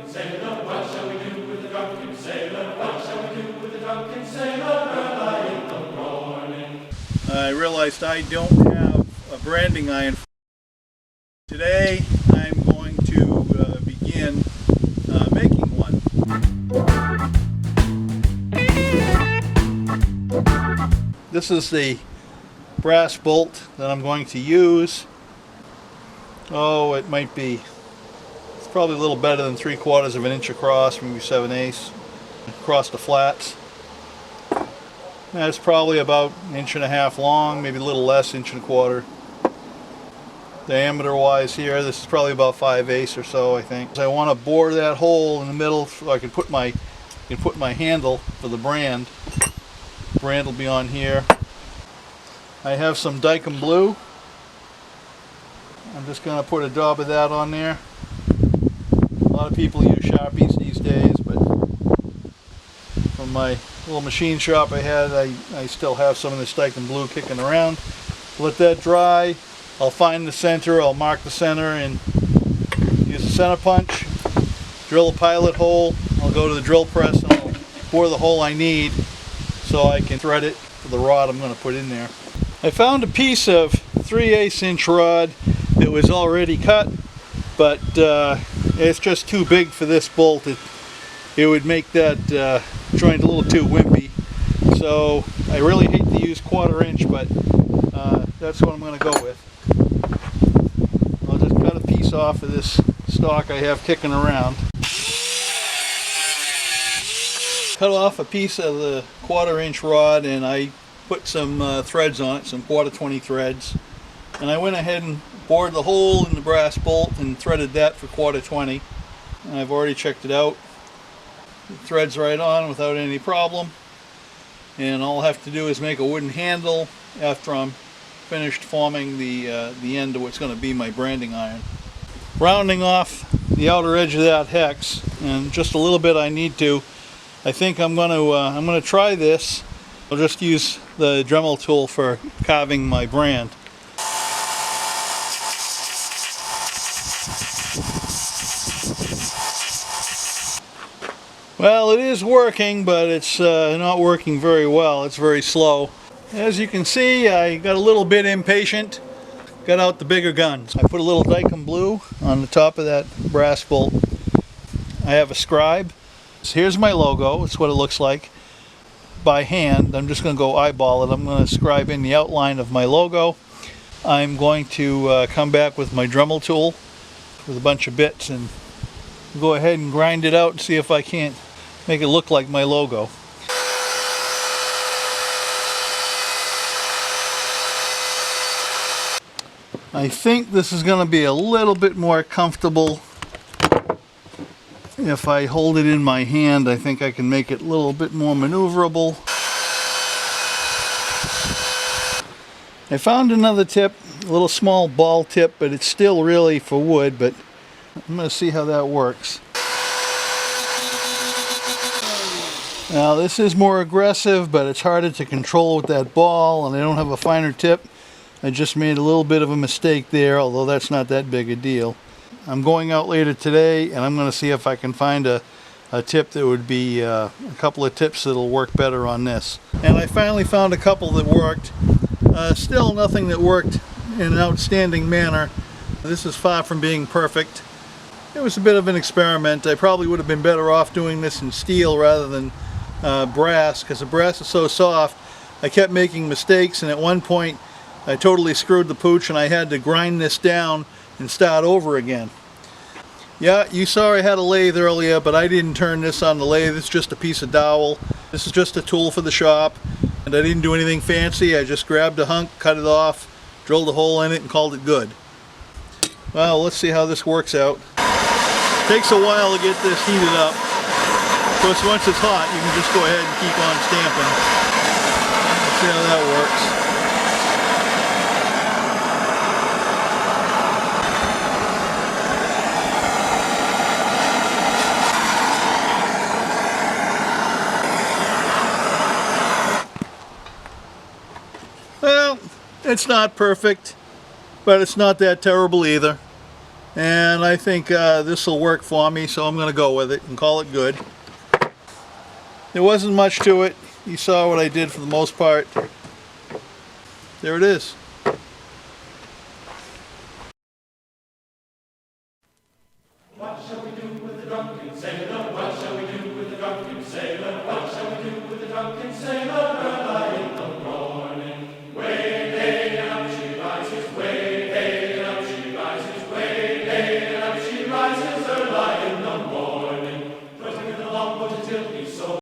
drunken sailor? What shall we do with the drunken sailor? What shall we do with the drunken sailor early in the morning? I realized I don't have a branding iron. Today I'm going to begin making one. This is the brass bolt that I'm going to use. Oh, it might be, it's probably a little better than 3/4 of an inch across, maybe 7/8 across the flats. That's probably about 1.5 inches long, maybe a little less, 1.25 inches. Diameter wise here, this is probably about 5/8 or so, I think. I want to bore that hole in the middle so I can put my handle for the brand. The brand will be on here. I have some Dykem blue. I'm just going to put a dab of that on there. A lot of people use Sharpies these days, but from my little machine shop I had, I still have some of this Dykem blue kicking around. Let that dry. I'll find the center, I'll mark the center and use a center punch, drill a pilot hole. I'll go to the drill press and I'll bore the hole I need so I can thread it for the rod I'm going to put in there. I found a piece of 3/8 inch rod that was already cut, but it's just too big for this bolt. It would make that joint a little too wimpy. So I really hate to use 1/4 inch, but that's what I'm going to go with. I'll just cut a piece off of this stock I have kicking around. Cut off a piece of the 1/4 inch rod and I put some threads on it, some 1/4 threads. And I went ahead and bored the hole in the brass bolt and threaded that for 1/4. And I've already checked it out. It threads right on without any problem. And all I have to do is make a wooden handle after I'm finished forming the end of what's going to be my branding iron. Rounding off the outer edge of that hex, and just a little bit I need to. I think I'm going to try this. I'll just use the Dremel tool for carving my brand. Well, it is working, but it's not working very well. It's very slow. As you can see, I got a little bit impatient. Got out the bigger guns. I put a little Dykem blue on the top of that brass bolt. I have a scribe. So here's my logo. It's what it looks like by hand. I'm just going to go eyeball it. I'm going to scribe in the outline of my logo. I'm going to come back with my Dremel tool with a bunch of bits and go ahead and grind it out and see if I can't make it look like my logo. I think this is going to be a little bit more comfortable if I hold it in my hand. I think I can make it a little bit more maneuverable. I found another tip, a little small ball tip, but it's still really for wood, but I'm going to see how that works. Now this is more aggressive, but it's harder to control with that ball, and I don't have a finer tip. I just made a little bit of a mistake there, although that's not that big a deal. I'm going out later today and I'm going to see if I can find a tip that would be a couple of tips that'll work better on this. And I finally found a couple that worked. Still nothing that worked in an outstanding manner. This is far from being perfect. It was a bit of an experiment. I probably would have been better off doing this in steel rather than brass, because the brass is so soft. I kept making mistakes, and at one point I totally screwed the pooch and I had to grind this down and start over again. Yeah, you saw I had a lathe earlier, but I didn't turn this on the lathe. It's just a piece of dowel. This is just a tool for the shop, and I didn't do anything fancy. I just grabbed a hunk, cut it off, drilled a hole in it, and called it good. Well, let's see how this works out. It takes a while to get this heated up. Of course, once it's hot, you can just go ahead and keep on stamping. Let's see how that works. Well, it's not perfect, but it's not that terrible either. And I think this will work for me, so I'm going to go with it and call it good. There wasn't much to it. You saw what I did for the most part. There it is. What shall we do with the drunken sailor? What shall we do with the drunken sailor? What shall we do with the drunken sailor?